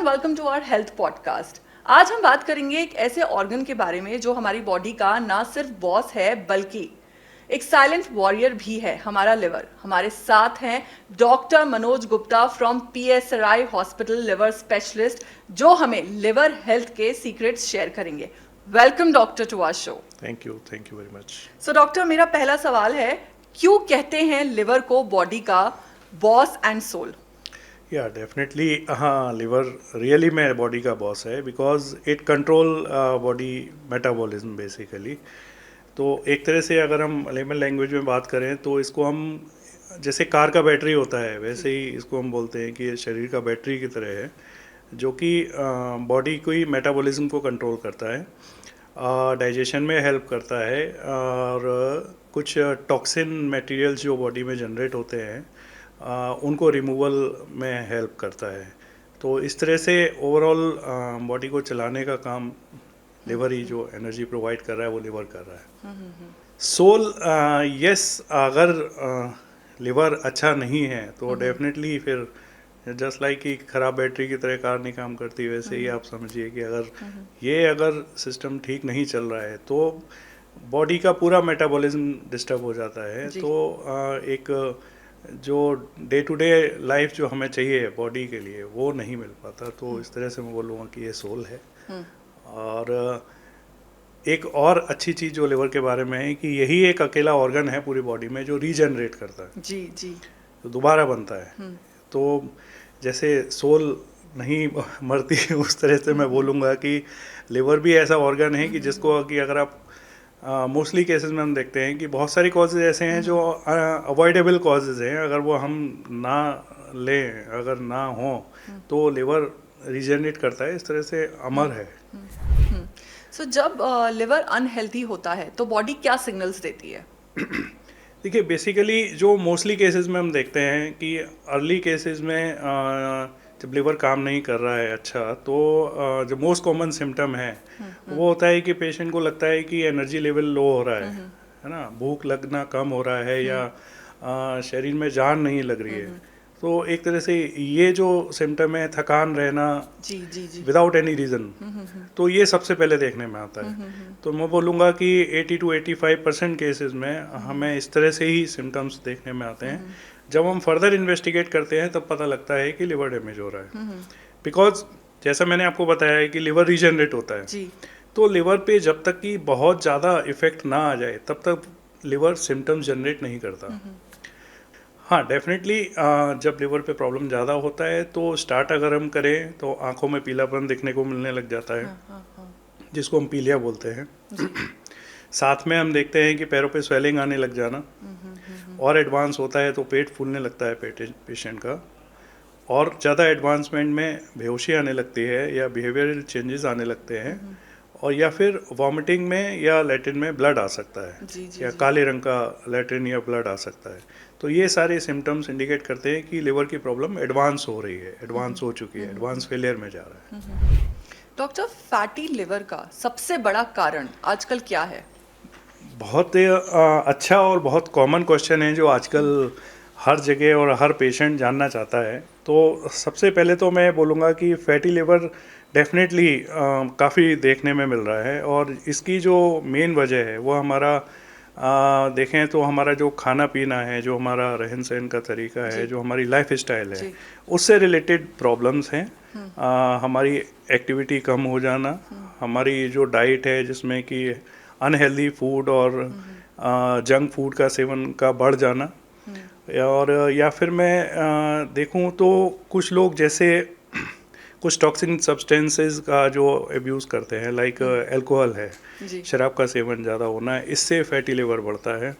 Welcome to our health podcast. आज हम बात करेंगे एक ऐसे ऑर्गन के बारे में जो हमारी बॉडी का ना सिर्फ बॉस है बल्कि एक साइलेंट वॉरियर भी है, हमारा लिवर। हमारे साथ हैं doctor Manoj Gupta from PSRI hospital, liver specialist, जो हमें लिवर हेल्थ के सीक्रेट्स शेयर करेंगे। Welcome doctor to our show. Thank you very much. So doctor, मेरा पहला सवाल है, क्यों कहते हैं लिवर को बॉडी का बॉस एंड सोल? या डेफिनेटली हाँ, लिवर रियली में बॉडी का बॉस है because it control body metabolism basically. तो एक तरह से अगर हम लेमन लैंग्वेज में बात करें तो इसको हम जैसे कार का बैटरी होता है वैसे ही इसको हम बोलते हैं कि ये शरीर का बैटरी की तरह है, जो कि बॉडी को ही मेटाबॉलिज्म को कंट्रोल करता है, डाइजेशन में हेल्प करता है और कुछ टॉक्सिन मटेरियल्स जो बॉडी में जनरेट होते हैं उनको रिमूवल में हेल्प करता है। तो इस तरह से ओवरऑल बॉडी को चलाने का काम लिवर ही, जो एनर्जी प्रोवाइड कर रहा है वो लिवर कर रहा है। सोल यस, अगर लिवर अच्छा नहीं है तो डेफिनेटली फिर जस्ट लाइक कि खराब बैटरी की तरह कार नहीं काम करती, वैसे ही आप समझिए कि अगर सिस्टम ठीक नहीं चल रहा है तो बॉडी का पूरा मेटाबॉलिज्म डिस्टर्ब हो जाता है। तो एक जो डे टू डे लाइफ जो हमें चाहिए बॉडी के लिए वो नहीं मिल पाता। तो इस तरह से मैं बोलूँगा कि ये सोल है। और एक और अच्छी चीज़ जो लिवर के बारे में है कि यही एक अकेला ऑर्गन है पूरी बॉडी में जो रीजनरेट करता है, जी, तो दोबारा बनता है। तो जैसे सोल नहीं मरती उस तरह से मैं बोलूँगा कि लिवर भी ऐसा ऑर्गन है कि जिसको कि अगर आप मोस्टली केसेस में हम देखते हैं कि बहुत सारी कॉजेज़ ऐसे हैं जो अवॉइडेबल कॉजेज़ हैं, अगर वो हम ना लें, अगर ना हो तो लिवर रीजनरेट करता है। इस तरह से अमर है। सो जब लिवर अनहेल्दी होता है तो बॉडी क्या सिग्नल्स देती है? देखिए, बेसिकली जो मोस्टली केसेस में हम देखते हैं कि अर्ली केसेस में जब लिवर काम नहीं कर रहा है अच्छा, तो जो मोस्ट कॉमन सिम्टम है वो होता है कि पेशेंट को लगता है कि एनर्जी लेवल लो हो रहा है ना, भूख लगना कम हो रहा है या शरीर में जान नहीं लग रही है। तो एक तरह से ये जो सिम्टम है, थकान रहना विदाउट एनी रीज़न, तो ये सबसे पहले देखने में आता है। तो मैं बोलूँगा कि 80 to 85% केसेस में हमें इस तरह से ही सिम्टम्स देखने में आते हैं। जब हम फर्दर इन्वेस्टिगेट करते हैं तब पता लगता है कि लिवर डैमेज हो रहा है। बिकॉज जैसा मैंने आपको बताया है कि लिवर रीजनरेट होता है, तो लिवर पे जब तक कि बहुत ज़्यादा इफेक्ट ना आ जाए तब तक लिवर सिम्टम्स जनरेट नहीं करता। हाँ, डेफिनेटली जब लिवर पे प्रॉब्लम ज़्यादा होता है तो स्टार्ट अगर हम करें तो आंखों में पीलापन दिखने को मिलने लग जाता है, जिसको हम पीलिया बोलते हैं। साथ में हम देखते हैं कि पैरों पे स्वेलिंग आने लग जाना, और एडवांस होता है तो पेट फूलने लगता है पेशेंट का, और ज़्यादा एडवांसमेंट में बेहोशी आने लगती है या बिहेवियरल चेंजेस आने लगते हैं, और या फिर वॉमिटिंग में या लैट्रिन में ब्लड आ सकता है, या काले रंग का लैट्रिन या ब्लड आ सकता है। तो ये सारे सिम्टम्स इंडिकेट करते हैं कि लिवर की प्रॉब्लम एडवांस हो रही है, एडवांस हो चुकी है, एडवांस फेलियर में जा रहा है। डॉक्टर, फैटी लिवर का सबसे बड़ा कारण आजकल क्या है? बहुत अच्छा और बहुत कॉमन क्वेश्चन है जो आजकल हर जगह और हर पेशेंट जानना चाहता है। तो सबसे पहले तो मैं बोलूँगा कि फैटी लिवर डेफिनेटली काफ़ी देखने में मिल रहा है, और इसकी जो मेन वजह है वो हमारा देखें तो हमारा जो खाना पीना है, जो हमारा रहन सहन का तरीका है, जो हमारी लाइफ स्टाइल है, उससे रिलेटेड प्रॉब्लम्स हैं। हमारी एक्टिविटी कम हो जाना, हमारी जो डाइट है जिसमें कि अनहेल्दी फूड और जंक फूड का सेवन का बढ़ जाना, और या फिर मैं देखूं तो कुछ लोग जैसे कुछ टॉक्सिन सब्सटेंसेस का जो एब्यूज़ करते हैं, लाइक अल्कोहल है, शराब का सेवन ज़्यादा होना है, इससे फैटी लिवर बढ़ता है।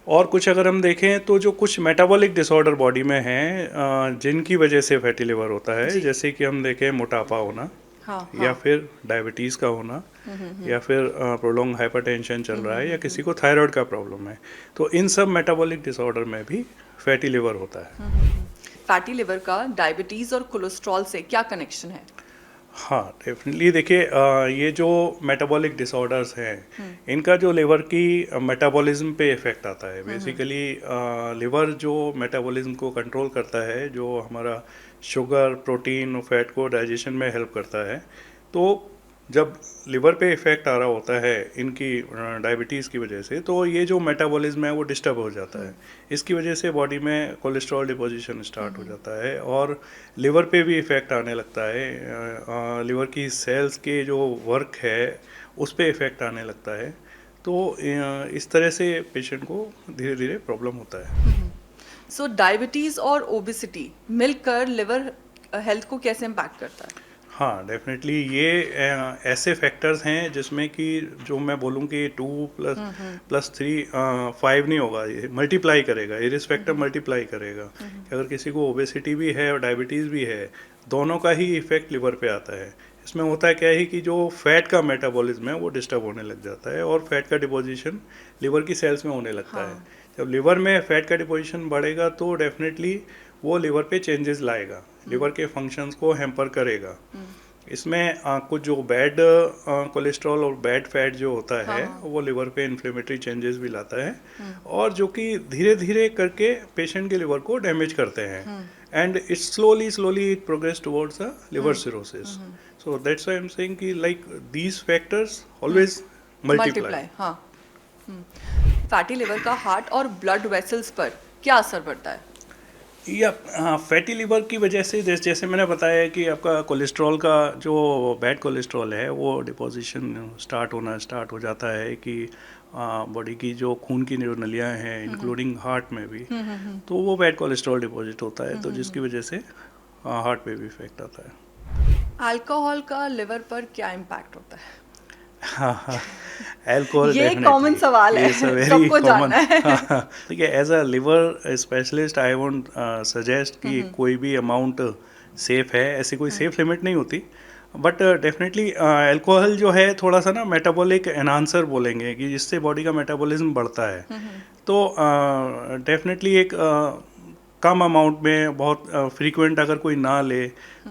और कुछ अगर हम देखें तो जो कुछ मेटाबॉलिक डिसऑर्डर बॉडी में हैं जिनकी वजह से फैटी लिवर होता है, जैसे कि हम देखें मोटापा होना, या फिर डायबिटीज़ का होना, या फिर प्रोलॉन्ग हाइपरटेंशन चल रहा है, या किसी को थायराइड का प्रॉब्लम है, तो इन सब मेटाबॉलिक डिसऑर्डर में भी फैटी लिवर होता है। फैटी लिवर का डायबिटीज़ और कोलेस्ट्रॉल से क्या कनेक्शन है? हाँ, डेफ़िनेटली देखिए ये जो मेटाबॉलिक डिसऑर्डर्स हैं, इनका जो लिवर की मेटाबॉलिज़्म पे इफ़ेक्ट आता है। बेसिकली लिवर जो मेटाबॉलिज़्म को कंट्रोल करता है, जो हमारा शुगर, प्रोटीन और फैट को डाइजेशन में हेल्प करता है। तो जब लिवर पे इफ़ेक्ट आ रहा होता है इनकी डायबिटीज़ की वजह से, तो ये जो मेटाबॉलिज़्म है वो डिस्टर्ब हो जाता है। इसकी वजह से बॉडी में कोलेस्ट्रॉल डिपोजिशन स्टार्ट हो जाता है और लिवर पे भी इफ़ेक्ट आने लगता है। लिवर की सेल्स के जो वर्क है उस पे इफ़ेक्ट आने लगता है। तो इस तरह से पेशेंट को धीरे धीरे प्रॉब्लम होता है। सो डायबिटीज और ओबिसिटी मिलकर लिवर हेल्थ को कैसे इम्पैक्ट करता है? हाँ, डेफ़िनेटली ये ऐसे फैक्टर्स हैं जिसमें कि जो मैं बोलूँ कि 2 प्लस 3 5 नहीं होगा, ये मल्टीप्लाई करेगा, इर्रिस्पेक्टिव मल्टीप्लाई करेगा। कि अगर किसी को ओबेसिटी भी है और डायबिटीज़ भी है, दोनों का ही इफ़ेक्ट लिवर पे आता है। इसमें होता है क्या है कि जो फैट का मेटाबॉलिज्म है वो डिस्टर्ब होने लग जाता है और फैट का डिपोजिशन लिवर की सेल्स में होने लगता है। जब लिवर में फैट का डिपोजिशन बढ़ेगा तो डेफिनेटली वो लिवर पे चेंजेस लाएगा, लिवर के फंक्शंस को हैम्पर करेगा। इसमें कुछ जो बैड कोलेस्ट्रॉल और बैड फैट जो होता है वो लिवर पे इन्फ्लेमेटरी चेंजेस भी लाता है और जो कि धीरे धीरे करके पेशेंट के लिवर को डैमेज करते हैं and it's slowly it progress towards a liver cirrhosis. So that's why I am saying कि like these factors always multiply. हाँ। फैटी लिवर का हार्ट और ब्लड वेसल्स पर क्या असर पड़ता है? या फैटी लिवर की वजह से जैसे मैंने बताया कि आपका कोलेस्ट्रॉल का जो बैड कोलेस्ट्रॉल है वो डिपोजिशन स्टार्ट हो जाता है कि बॉडी की जो खून की जो नलियाँ हैं इंक्लूडिंग हार्ट में भी, तो वो बैड कोलेस्ट्रॉल डिपॉजिट होता है, तो जिसकी वजह से हार्ट पे भी इफेक्ट आता है। अल्कोहल का लिवर पर क्या इम्पैक्ट होता है? हाँ, अल्कोहल ये कॉमन सवाल है, इट्स अ वेरी सबको कॉमन। जानना है। देखिए as a liver specialist I won't suggest कि कोई भी अमाउंट सेफ है, ऐसी कोई सेफ लिमिट नहीं होती, बट डेफिनेटली अल्कोहल जो है थोड़ा सा ना मेटाबॉलिक एनहांसर बोलेंगे कि जिससे बॉडी का मेटाबॉलिज्म बढ़ता है। तो डेफिनेटली एक कम अमाउंट में बहुत फ्रीक्वेंट अगर कोई ना ले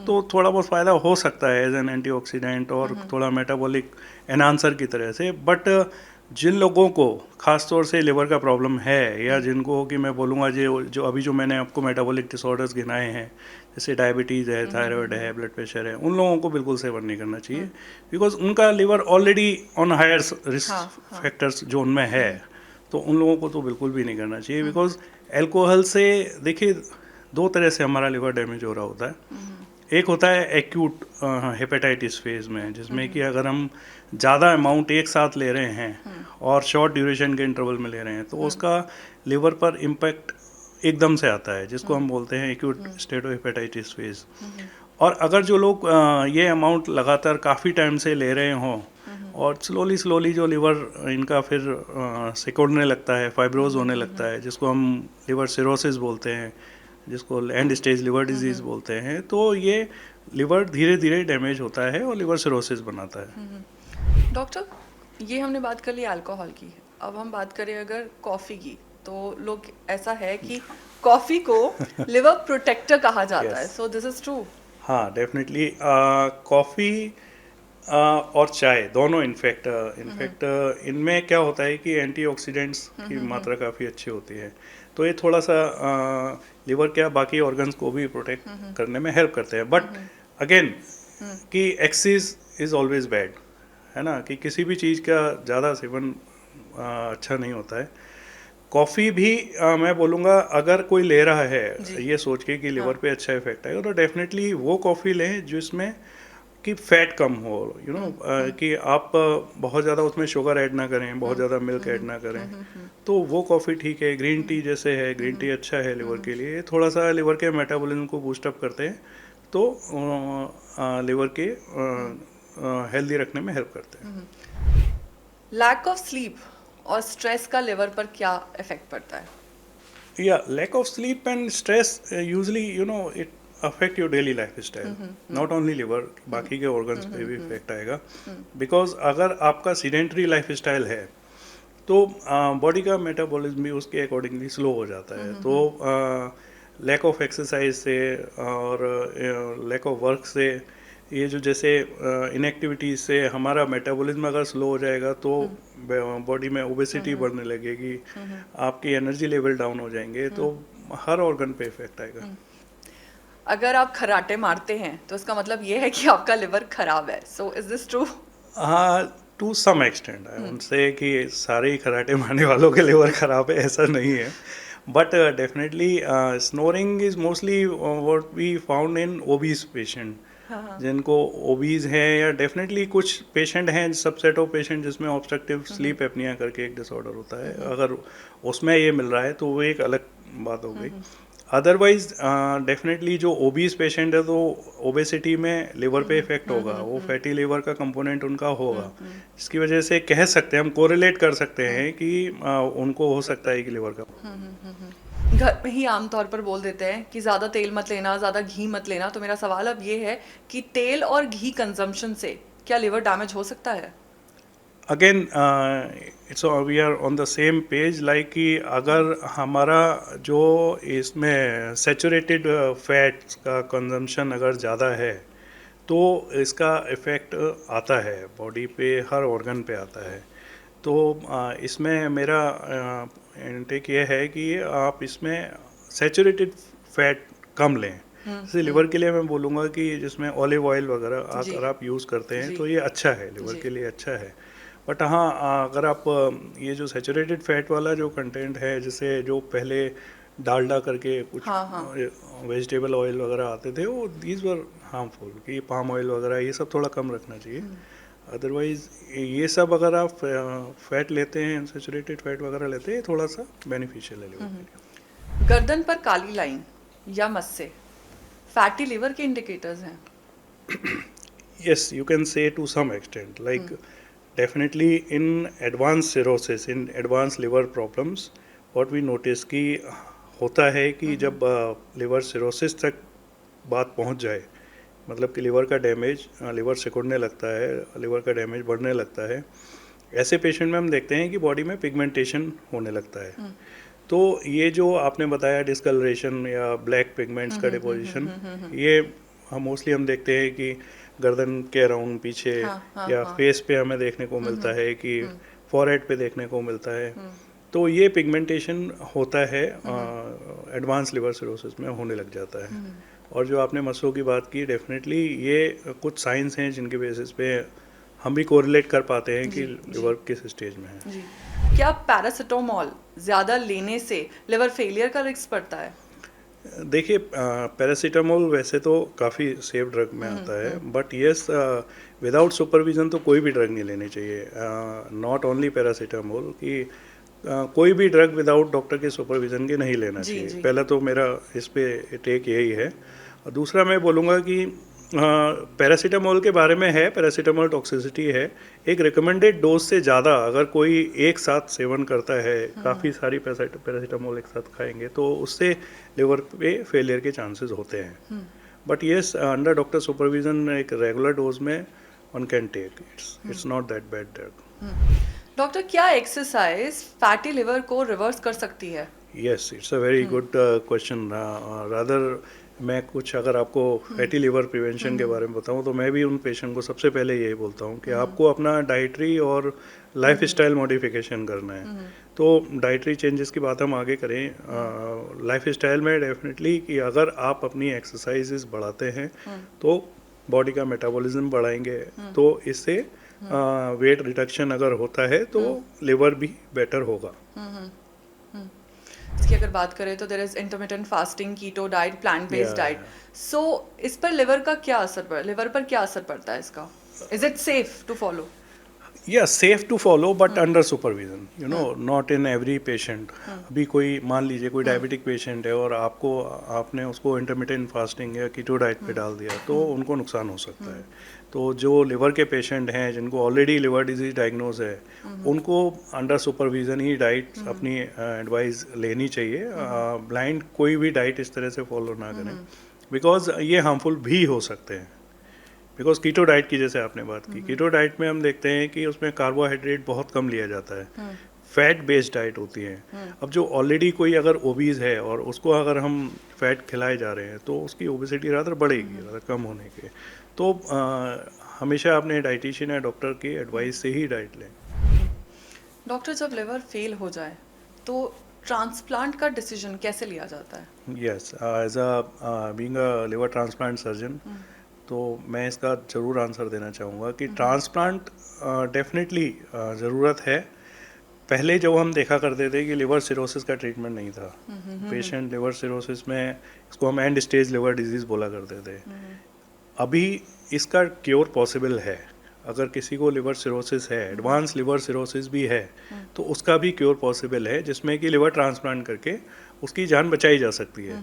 तो थोड़ा बहुत फ़ायदा हो सकता है एज एन एंटीऑक्सीडेंट और थोड़ा मेटाबॉलिक एनहांसर की तरह से। बट जिन लोगों को ख़ास तौर से लिवर का प्रॉब्लम है या जिनको कि मैं बोलूँगा जो अभी जो मैंने आपको मेटाबॉलिक डिसऑर्डर्स गिनाए हैं, जैसे डायबिटीज़ है, थायराइड है, ब्लड प्रेशर है, उन लोगों को बिल्कुल सेवन नहीं करना चाहिए बिकॉज उनका liver already on higher risk factors जो उनमें है, तो उन लोगों को तो बिल्कुल भी नहीं करना चाहिए बिकॉज अल्कोहल से देखिए दो तरह से हमारा लिवर डैमेज हो रहा होता है। एक होता है एक्यूट हेपेटाइटिस फेज में, जिसमें कि अगर हम ज़्यादा अमाउंट एक साथ ले रहे हैं और शॉर्ट ड्यूरेशन के इंटरवल में ले रहे हैं तो उसका लिवर पर इम्पैक्ट एकदम से आता है, जिसको हम बोलते हैं एक्यूट स्टेटो हेपेटाइटिस फेज। और अगर जो लोग ये अमाउंट लगातार काफ़ी टाइम से ले रहे हों और स्लोली जो लिवर इनका फिर सिकुड़ने लगता है, फाइब्रोज होने लगता है, जिसको हम लिवर सिरोसिस बोलते हैं, जिसको एंड स्टेज लिवर डिजीज़ बोलते हैं, तो ये लिवर धीरे धीरे डैमेज होता है और लिवर सिरोसिस बनाता है। डॉक्टर, ये हमने बात कर ली अल्कोहल की, अब हम बात करें अगर कॉफ़ी की, तो लोग ऐसा है कि कॉफ़ी को लिवर प्रोटेक्टर कहा जाता है, सो दिस इज ट्रू? हाँ, डेफिनेटली कॉफ़ी और चाय दोनों इनफैक्ट इनमें क्या होता है कि एंटीऑक्सीडेंट्स की मात्रा काफ़ी अच्छी होती है, तो ये थोड़ा सा लिवर क्या बाकी ऑर्गन्स को भी प्रोटेक्ट करने में हेल्प करते हैं। बट अगेन कि एक्सेस इज़ ऑलवेज बैड, है ना, कि किसी भी चीज़ का ज़्यादा सेवन अच्छा नहीं होता है। कॉफ़ी भी मैं बोलूँगा अगर कोई ले रहा है ये सोच के कि लिवर पे अच्छा इफेक्ट आएगा तो डेफिनेटली वो कॉफ़ी लें जिसमें कि फैट कम हो, कि आप बहुत ज़्यादा उसमें शुगर ऐड ना करें, बहुत ज़्यादा मिल्क ऐड ना करें, तो वो कॉफ़ी ठीक है। ग्रीन टी जैसे है, ग्रीन टी अच्छा है लिवर के लिए, थोड़ा सा लिवर के मेटाबॉलिज्म को बूस्टअप करते हैं, तो लिवर के हेल्दी रखने में हेल्प करते हैं। लैक ऑफ स्लीप और स्ट्रेस का लिवर पर क्या इफेक्ट पड़ता है? या lack of sleep and stress usually it affect your daily lifestyle, not only liver, बाकी के ऑर्गन्स पे भी इफेक्ट आएगा। बिकॉज अगर आपका सीडेंटरी लाइफ स्टाइल है तो बॉडी का मेटाबॉलिज्म भी उसके अकॉर्डिंगली स्लो हो जाता है। तो लैक ऑफ एक्सरसाइज से और लैक ऑफ वर्क से ये जो जैसे इनएक्टिविटी से हमारा मेटाबॉलिज्म अगर स्लो हो जाएगा तो बॉडी में ओबेसिटी बढ़ने लगेगी, आपकी एनर्जी लेवल डाउन हो जाएंगे, तो हर ऑर्गन पे इफेक्ट आएगा। अगर आप खराटे मारते हैं तो इसका मतलब ये है कि आपका लिवर खराब है, सो इज दिस ट्रू? हाँ, to some extent I won't say कि सारे ही कराटे मारने वालों के लिवर खराब है, ऐसा नहीं है। But definitely snoring is mostly what we found in obese patient, जिनको ओबीज हैं, या डेफिनेटली कुछ पेशेंट हैं, सबसेट ऑफ पेशेंट जिसमें ऑब्स्ट्रक्टिव स्लीप एपनिया करके एक डिसऑर्डर होता है, अगर उसमें ये मिल रहा है तो वो एक अलग बात हो गई। अदरवाइज डेफिनेटली जो ओबीज पेशेंट है तो ओबेसिटी में लिवर पे इफेक्ट होगा, वो फैटी लिवर का कंपोनेंट उनका होगा, जिसकी वजह से कह सकते हैं, हम कोरिलेट कर सकते हैं कि उनको हो सकता है कि लिवर का। घर में ही आमतौर पर बोल देते हैं कि ज़्यादा तेल मत लेना, ज़्यादा घी मत लेना, तो मेरा सवाल अब ये है कि तेल और घी कंजम्पशन से क्या लिवर डैमेज हो सकता है? Again it's we are on the same page, like कि अगर हमारा जो इसमें सेचुरेटेड फैट्स का कंजम्पशन अगर ज़्यादा है तो इसका इफ़ेक्ट आता है बॉडी पे, हर ऑर्गन पे आता है। तो इसमें मेरा इंटेक ये है कि आप इसमें सेचुरेटेड फैट कम लें। जैसे लिवर के लिए मैं बोलूँगा कि जिसमें ऑलिव ऑयल वगैरह अगर आप यूज़ करते हैं तो ये अच्छा है, लिवर के लिए अच्छा है। बट हाँ, अगर आप ये जो सेचुरेटेड फैट वाला जो कंटेंट है, जैसे जो पहले डालडा करके कुछ वेजिटेबल ऑयल वगैरह आते थे, वो दीज वर हार्मफुल, कि पाम ऑयल वगैरह ये सब थोड़ा कम रखना चाहिए। अदरवाइज ये सब अगर आप फैट लेते हैं, सेचुरेटेड फैट वगैरह लेते हैं, थोड़ा सा बेनिफिशियल है लिवर के लिए। गर्दन पर काली लाइन या मस्से फैटी लिवर के इंडिकेटर्स हैं? Yes, you can say to some extent, like definitely in advanced cirrhosis, in advanced liver problems, what we notice कि होता है कि जब लिवर सिरोसिस तक बात पहुंच जाए, मतलब कि लिवर का डैमेज, लिवर सिकुड़ने लगता है, लिवर का डैमेज बढ़ने लगता है, ऐसे पेशेंट में हम देखते हैं कि बॉडी में पिगमेंटेशन होने लगता है। तो ये जो आपने बताया डिस्कलरेशन या ब्लैक पिगमेंट्स का डिपोजिशन, ये हम मोस्टली हम देखते हैं कि गर्दन के अराउंड पीछे या फेस पे हमें देखने को मिलता है, कि फॉरहेड पे देखने को मिलता है। तो ये पिगमेंटेशन होता है एडवांस लिवर सिरोसिस में होने लग जाता है। और जो आपने मसों की बात की, डेफिनेटली ये कुछ साइंस हैं जिनके बेसिस पे हम भी कोरिलेट कर पाते हैं कि लिवर किस स्टेज में है। जी। क्या पैरासिटामोल ज़्यादा लेने से लिवर फेलियर का रिस्क बढ़ता है? देखिए, पैरासीटामोल वैसे तो काफ़ी सेफ ड्रग में आता है, बट येस, विदाउट सुपरविज़न तो कोई भी ड्रग नहीं लेनी चाहिए। नॉट ओनली पैरासीटामोल, कि कोई भी ड्रग विदाउट डॉक्टर के सुपरविज़न के नहीं लेना चाहिए। पहला तो मेरा इस पे टेक यही है। और दूसरा मैं बोलूँगा कि पैरासीटामोल के बारे में है, पैरासीटामोल टॉक्सिसिटी है, एक रिकमेंडेड डोज से ज़्यादा अगर कोई एक साथ सेवन करता है, काफ़ी सारी पैरासीटामोल एक साथ खाएंगे, तो उससे लिवर पे फेलियर के चांसेस होते हैं। But yes, under doctor supervision एक रेगुलर डोज में one can take, it's not that bad drug. Doctor, क्या एक्सरसाइज फैटी लिवर को रिवर्स कर सकती है? Yes, it's a very good question. Rather मैं कुछ अगर आपको फैटी लिवर प्रिवेंशन के बारे में बताऊं, तो मैं भी उन पेशेंट को सबसे पहले यही बोलता हूं कि आपको अपना डाइटरी और लाइफ स्टाइल मॉडिफिकेशन करना है। तो डाइटरी चेंजेस की बात हम आगे करें। लाइफ स्टाइल में डेफिनेटली कि अगर आप अपनी एक्सरसाइजेस बढ़ाते हैं तो बॉडी का मेटाबॉलिज्म बढ़ाएंगे, तो इससे वेट रिडक्शन अगर होता है तो लिवर भी बेटर होगा। इसकी अगर बात करें तो there is intermittent fasting, keto diet, plant based diet. So इस पर लिवर का क्या असर लिवर पर क्या असर पड़ता है इसका? Is it safe to follow? या safe to follow, but under supervision, you know, not in every patient. अभी कोई मान लीजिए कोई डायबिटिक पेशेंट है और आपने उसको इंटरमिटेंट फास्टिंग या कीटो डाइट पे डाल दिया, तो उनको नुकसान हो सकता है। तो जो लिवर के पेशेंट हैं जिनको ऑलरेडी लिवर डिजीज डायग्नोज है, उनको अंडर सुपरविजन ही डाइट अपनी एडवाइस लेनी चाहिए। ब्लाइंड कोई भी डाइट इस तरह से फॉलो ना करें, बिकॉज ये हार्मफुल भी हो सकते हैं। बिकॉज कीटो डाइट की जैसे आपने बात की, कीटो डाइट में हम देखते हैं कि उसमें कार्बोहाइड्रेट बहुत कम लिया जाता है, फैट बेस्ड डाइट होती हैं। अब जो ऑलरेडी कोई अगर ओबीज है और उसको अगर हम फैट खिलाए जा रहे हैं तो उसकी ओबेसिटी ज़्यादा बढ़ेगी, ज़्यादा कम होने के। तो हमेशा अपने डाइटिशियन या डॉक्टर की एडवाइस से ही डाइट लें। डॉक्टर, जब लिवर फेल हो जाए तो ट्रांसप्लांट का डिसीजन कैसे लिया जाता है? Yes, as a being a liver transplant surgeon, तो मैं इसका ज़रूर आंसर देना चाहूँगा कि ट्रांसप्लांट डेफिनेटली ज़रूरत है। पहले जो हम देखा करते थे कि लिवर सिरोसिस का ट्रीटमेंट नहीं था। पेशेंट लिवर सिरोसिस में, इसको हम एंड स्टेज लिवर डिजीज़ बोला करते थे। अभी इसका क्योर पॉसिबल है। अगर किसी को लिवर सिरोसिस है, एडवांस लिवर सिरोसिस भी है, तो उसका भी क्योर पॉसिबल है, जिसमें कि लिवर ट्रांसप्लांट करके उसकी जान बचाई जा सकती है।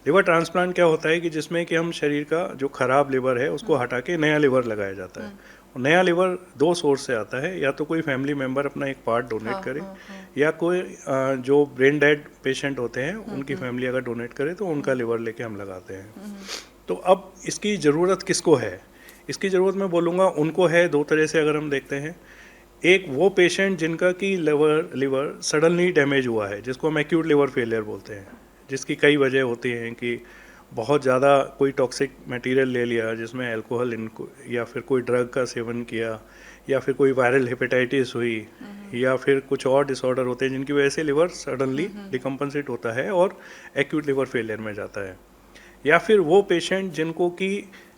लिवर ट्रांसप्लांट क्या होता है कि जिसमें कि हम शरीर का जो खराब लिवर है उसको हटा के नया लिवर लगाया जाता है। और नया लिवर दो सोर्स से आता है, या तो कोई फैमिली मेम्बर अपना एक पार्ट डोनेट करे, या कोई जो ब्रेन डेड पेशेंट होते हैं उनकी फैमिली अगर डोनेट करे तो उनका लिवर लेके हम लगाते हैं। तो अब इसकी ज़रूरत किसको है? इसकी ज़रूरत मैं बोलूँगा उनको है दो तरह से अगर हम देखते हैं। एक वो पेशेंट जिनका कि लिवर सडनली डैमेज हुआ है, जिसको हम एक्यूट लिवर फेलियर बोलते हैं, जिसकी कई वजह होती हैं कि बहुत ज़्यादा कोई टॉक्सिक मटेरियल ले लिया जिसमें अल्कोहल इनको, या फिर कोई ड्रग का सेवन किया, या फिर कोई वायरल हेपेटाइटिस हुई, या फिर कुछ और डिसऑर्डर होते हैं जिनकी वजह से लिवर सडनली डिकम्पनसेट होता है और एक्यूट लिवर फेलियर में जाता है। या फिर वो पेशेंट जिनको कि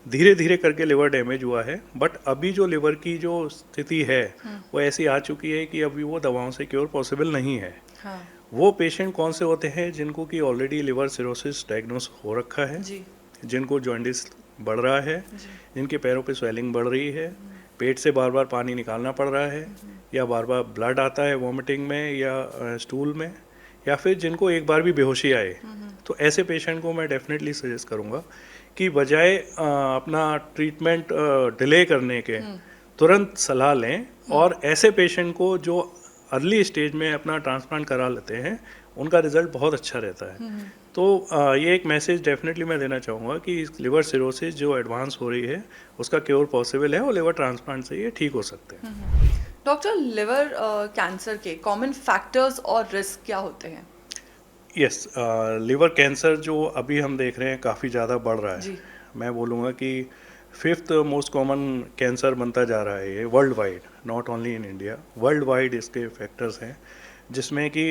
धीरे धीरे करके लिवर डैमेज हुआ है, बट अभी जो लिवर की जो स्थिति है वो ऐसी आ चुकी है कि अभी वो दवाओं से क्योर पॉसिबल नहीं है। हाँ। वो पेशेंट कौन से होते हैं? जिनको कि ऑलरेडी लिवर सिरोसिस डायग्नोस हो रखा है, जी। जिनको जॉन्डिस बढ़ रहा है, जिनके पैरों पे स्वेलिंग बढ़ रही है, पेट से बार बार पानी निकालना पड़ रहा है, या बार बार ब्लड आता है वॉमिटिंग में या स्टूल में, या फिर जिनको एक बार भी बेहोशी आए। तो ऐसे पेशेंट को मैं डेफिनेटली सजेस्ट करूँगा कि बजाय अपना ट्रीटमेंट डिले करने के तुरंत सलाह लें, और ऐसे पेशेंट को जो अर्ली स्टेज में अपना ट्रांसप्लांट करा लेते हैं उनका रिजल्ट बहुत अच्छा रहता है। तो ये एक मैसेज डेफिनेटली मैं देना चाहूँगा कि लिवर सिरोसिस जो एडवांस हो रही है उसका क्योर पॉसिबल है, और लिवर ट्रांसप्लांट से ये ठीक हो सकते हैं। डॉक्टर, लिवर कैंसर के कॉमन फैक्टर्स और रिस्क क्या होते हैं? यस, लिवर कैंसर जो अभी हम देख रहे हैं काफ़ी ज़्यादा बढ़ रहा है। जी। मैं बोलूँगा कि 5th मोस्ट कॉमन कैंसर बनता जा रहा है ये world wide, not only in India, world wide इसके फैक्टर्स हैं। जिसमें कि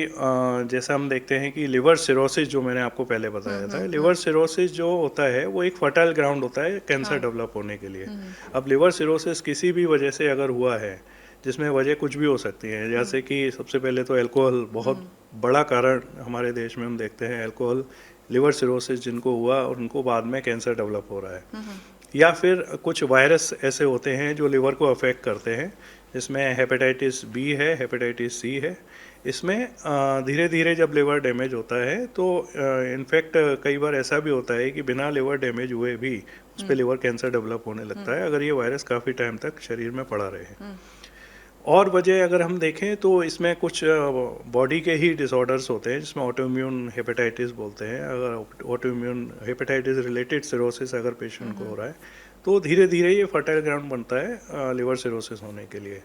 जैसा हम देखते हैं कि लिवर सिरोसिस जो मैंने आपको पहले बताया था, लिवर सिरोसिस जो होता है वो एक फर्टाइल ग्राउंड होता है कैंसर डेवलप होने के लिए। अब लिवर सिरोसिस किसी भी वजह से अगर हुआ है, जिसमें वजह कुछ भी हो सकती है, जैसे कि सबसे पहले तो अल्कोहल बहुत बड़ा कारण हमारे देश में हम देखते हैं। अल्कोहल, लिवर सिरोसिस जिनको हुआ उनको बाद में कैंसर डेवलप हो रहा है। या फिर कुछ वायरस ऐसे होते हैं जो लिवर को अफेक्ट करते हैं, जिसमें हेपेटाइटिस बी है, हेपेटाइटिस सी है। इसमें धीरे धीरे जब लिवर डैमेज होता है तो इनफैक्ट कई बार ऐसा भी होता है कि बिना लिवर डैमेज हुए भी उस पर लिवर कैंसर डेवलप होने लगता है, अगर ये वायरस काफ़ी टाइम तक शरीर में पड़ा रहे। और वजह अगर हम देखें तो इसमें कुछ बॉडी के ही डिसऑर्डर्स होते हैं, जिसमें ऑटोइम्यून हेपेटाइटिस बोलते हैं। अगर ऑटोइम्यून हेपेटाइटिस रिलेटेड सिरोसिस अगर पेशेंट को हो रहा है तो धीरे धीरे ये फर्टाइल ग्राउंड बनता है लिवर सिरोसिस होने के लिए।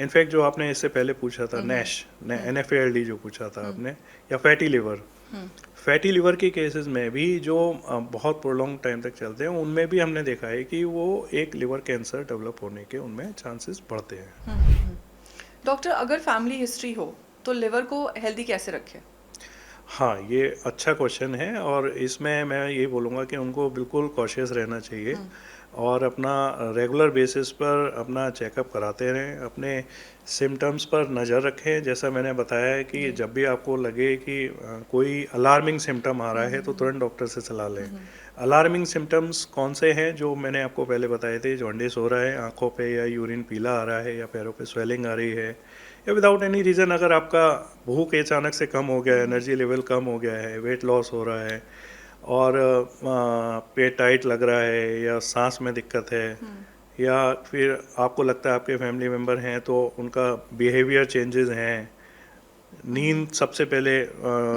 इनफैक्ट जो आपने इससे पहले पूछा था नैश, NAFLD जो पूछा था आपने, या फैटी लिवर, फैटी लिवर के केसेस में भी जो बहुत प्रोलॉन्ग टाइम तक चलते हैं, उनमें भी हमने देखा है कि वो एक लिवर कैंसर डेवलप होने के उनमें चांसेस बढ़ते हैं। डॉक्टर, अगर फैमिली हिस्ट्री हो तो लिवर को हेल्दी कैसे रखें? हाँ, ये अच्छा क्वेश्चन है, और इसमें मैं ये बोलूँगा कि उनको बिल्कुल कॉशियस रहना चाहिए और अपना रेगुलर बेसिस पर अपना चेकअप कराते रहें, अपने सिम्टम्स पर नज़र रखें। जैसा मैंने बताया है कि जब भी आपको लगे कि कोई अलार्मिंग सिम्टम आ रहा है तो तुरंत डॉक्टर से सलाह लें। अलार्मिंग सिम्टम्स कौन से हैं? जो मैंने आपको पहले बताए थे, जॉन्डिस हो रहा है आँखों पे, या यूरिन पीला आ रहा है, या पैरों पे स्वेलिंग आ रही है, या विदाउट एनी रीज़न अगर आपका भूख अचानक से कम हो गया है, एनर्जी लेवल कम हो गया है, वेट लॉस हो रहा है, और पेट टाइट लग रहा है, या सांस में दिक्कत है, या फिर आपको लगता है आपके फैमिली मेम्बर हैं तो उनका बिहेवियर चेंजेस हैं, नींद सबसे पहले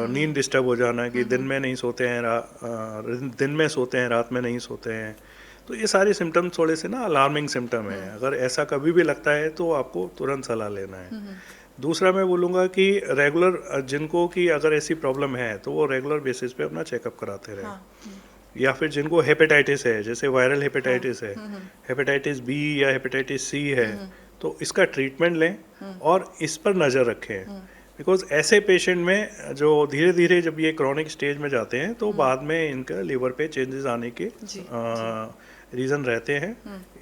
नींद डिस्टर्ब हो जाना कि दिन में नहीं सोते हैं, दिन में सोते हैं, रात में नहीं सोते हैं, तो ये सारे सिम्टम थोड़े से ना अलार्मिंग सिम्टम है। अगर ऐसा कभी भी लगता है तो आपको तुरंत सलाह लेना है। दूसरा मैं बोलूँगा कि रेगुलर जिनको कि अगर ऐसी प्रॉब्लम है तो वो रेगुलर बेसिस पे अपना चेकअप कराते रहें। हाँ, या फिर जिनको हेपेटाइटिस है, जैसे वायरल हेपेटाइटिस है, हेपेटाइटिस बी या हेपेटाइटिस सी है, तो इसका ट्रीटमेंट लें और इस पर नज़र रखें। बिकॉज ऐसे पेशेंट में जो धीरे धीरे जब ये क्रॉनिक स्टेज में जाते हैं तो बाद में इनका लिवर पे चेंजेस आने के जी, रीज़न रहते हैं।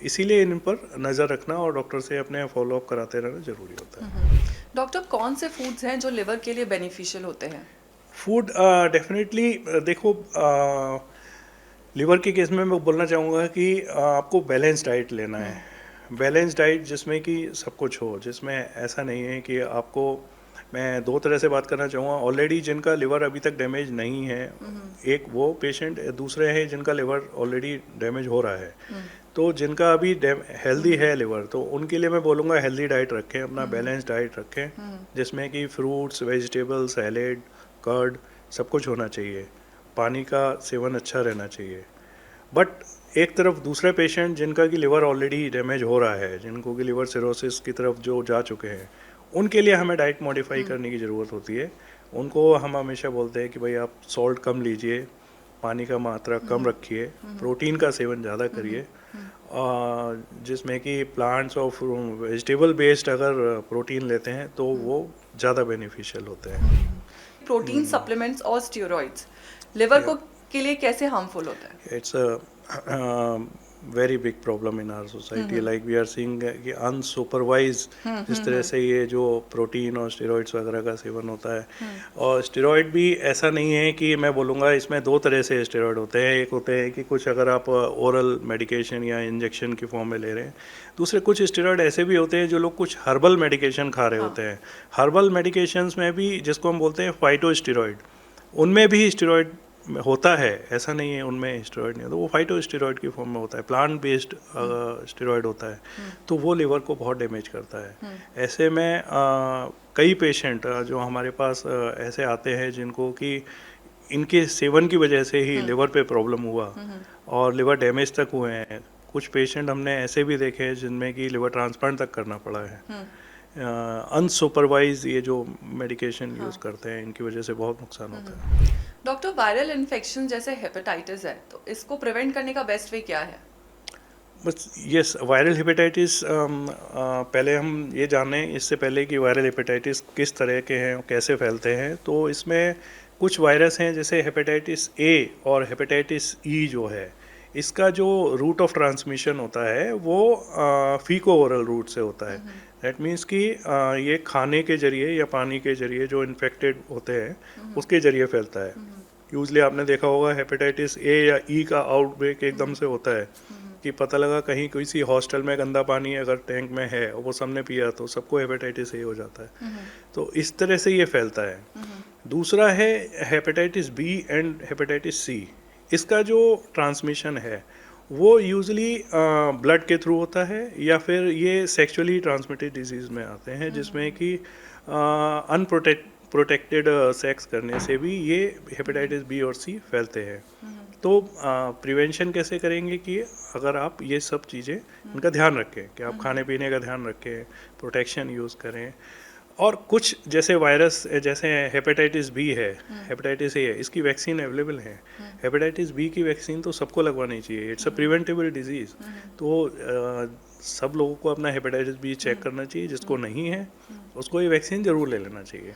इसीलिए इन पर नज़र रखना और डॉक्टर से अपने फॉलोअप कराते रहना ज़रूरी होता है। डॉक्टर कौन से फूड्स हैं जो लिवर के लिए बेनिफिशियल होते हैं? फूड डेफिनेटली देखो, लिवर के केस में मैं बोलना चाहूँगा कि आपको बैलेंस डाइट लेना है। बैलेंस डाइट जिसमें कि सब कुछ हो, जिसमें ऐसा नहीं है कि आपको, मैं दो तरह से बात करना चाहूँगा। ऑलरेडी जिनका लिवर अभी तक डैमेज नहीं है, एक वो पेशेंट, दूसरे हैं जिनका लिवर ऑलरेडी डैमेज हो रहा है। तो जिनका अभी हेल्दी है लिवर, तो उनके लिए मैं बोलूँगा हेल्दी डाइट रखें, अपना बैलेंस डाइट रखें, जिसमें कि फ्रूट्स, वेजिटेबल, सैलेड, कर्ड सब कुछ होना चाहिए। पानी का सेवन अच्छा रहना चाहिए। बट एक तरफ दूसरे पेशेंट जिनका कि लिवर ऑलरेडी डैमेज हो रहा है, जिनको कि लिवर सिरोसिस की तरफ जो जा चुके हैं, उनके लिए हमें डाइट मॉडिफाई करने की ज़रूरत होती है। उनको हम हमेशा बोलते हैं कि भाई आप सॉल्ट कम लीजिए, पानी का मात्रा कम रखिए, प्रोटीन का सेवन ज़्यादा करिए, जिसमें कि प्लांट्स और वेजिटेबल बेस्ड अगर प्रोटीन लेते हैं तो वो ज़्यादा बेनिफिशियल होते हैं। प्रोटीन सप्लीमेंट्स और स्टेरॉइड्स लिवर को के लिए कैसे हार्मफुल होता है? It's a very big problem in our society. Like we are seeing कि अनसुपरवाइज जिस तरह से ये जो प्रोटीन और स्टेरॉइड्स वगैरह का सेवन होता है। और स्टेरॉइड भी ऐसा नहीं है कि, मैं बोलूँगा इसमें दो तरह से स्टेरॉइड होते हैं। एक होते हैं कि कुछ अगर आप ओरल मेडिकेशन या इंजेक्शन की फॉर्म में ले रहे हैं, दूसरे कुछ स्टेरॉइड ऐसे भी होते हैं जो लोग कुछ हर्बल मेडिकेशन खा रहे होते हैं। हर्बल मेडिकेशंस में भी, जिसको हम बोलते हैं फाइटो स्टेरॉइड, उनमें भी स्टेरॉइड होता है, ऐसा नहीं है उनमें स्टेरॉइड नहीं होता। वो फाइटो स्टेरॉइड की फॉर्म में होता है, प्लांट बेस्ड स्टेरॉइड होता है। तो वो लिवर को बहुत डैमेज करता है। ऐसे में कई पेशेंट जो हमारे पास ऐसे आते हैं जिनको कि इनके सेवन की वजह से ही लिवर पे प्रॉब्लम हुआ और लिवर डैमेज तक हुए हैं। कुछ पेशेंट हमने ऐसे भी देखे हैं जिनमें कि लिवर ट्रांसप्लांट तक करना पड़ा है। अनसुपरवाइज ये जो मेडिकेशन यूज़ करते हैं, इनकी वजह से बहुत नुकसान होता है। डॉक्टर, वायरल इन्फेक्शन जैसे हेपेटाइटिस है, तो इसको प्रिवेंट करने का बेस्ट वे क्या है? बस यस, वायरल हेपेटाइटिस, पहले हम ये जानें इससे पहले कि वायरल हेपेटाइटिस किस तरह के हैं और कैसे फैलते हैं। तो इसमें कुछ वायरस हैं, जैसे हेपेटाइटिस ए और हेपेटाइटिस ई जो है, इसका जो रूट ऑफ ट्रांसमिशन होता है वो फीको ओरल रूट से होता है। दैट मीन्स कि ये खाने के जरिए या पानी के जरिए जो इन्फेक्टेड होते हैं उसके जरिए फैलता है। यूजली आपने देखा होगा हेपेटाइटिस ए या ई का आउटब्रेक एकदम से होता है कि पता लगा कहीं किसी हॉस्टल में गंदा पानी अगर टैंक में है और वो सबने पिया तो सबको हेपेटाइटिस ए हो जाता है। तो इस तरह से ये फैलता है। दूसरा है hepatitis B and hepatitis C. इसका जो ट्रांसमिशन है वो यूजली ब्लड के थ्रू होता है या फिर ये सेक्सुअली ट्रांसमिटेड डिजीज़ में आते हैं, जिसमें कि प्रोटेक्टेड सेक्स करने से भी ये हेपेटाइटिस बी और सी फैलते हैं। तो प्रिवेंशन कैसे करेंगे कि अगर आप ये सब चीज़ें इनका ध्यान रखें कि आप खाने पीने का ध्यान रखें, प्रोटेक्शन यूज़ करें। और कुछ जैसे वायरस, जैसे हेपेटाइटिस बी है, हेपेटाइटिस ए है, इसकी वैक्सीन अवेलेबल है। हेपेटाइटिस बी की वैक्सीन तो सबको लगवानी चाहिए, इट्स अ प्रिवेंटेबल डिजीज़। तो सब लोगों को अपना हेपेटाइटिस बी चेक करना चाहिए, जिसको नहीं है उसको ये वैक्सीन ज़रूर ले लेना चाहिए।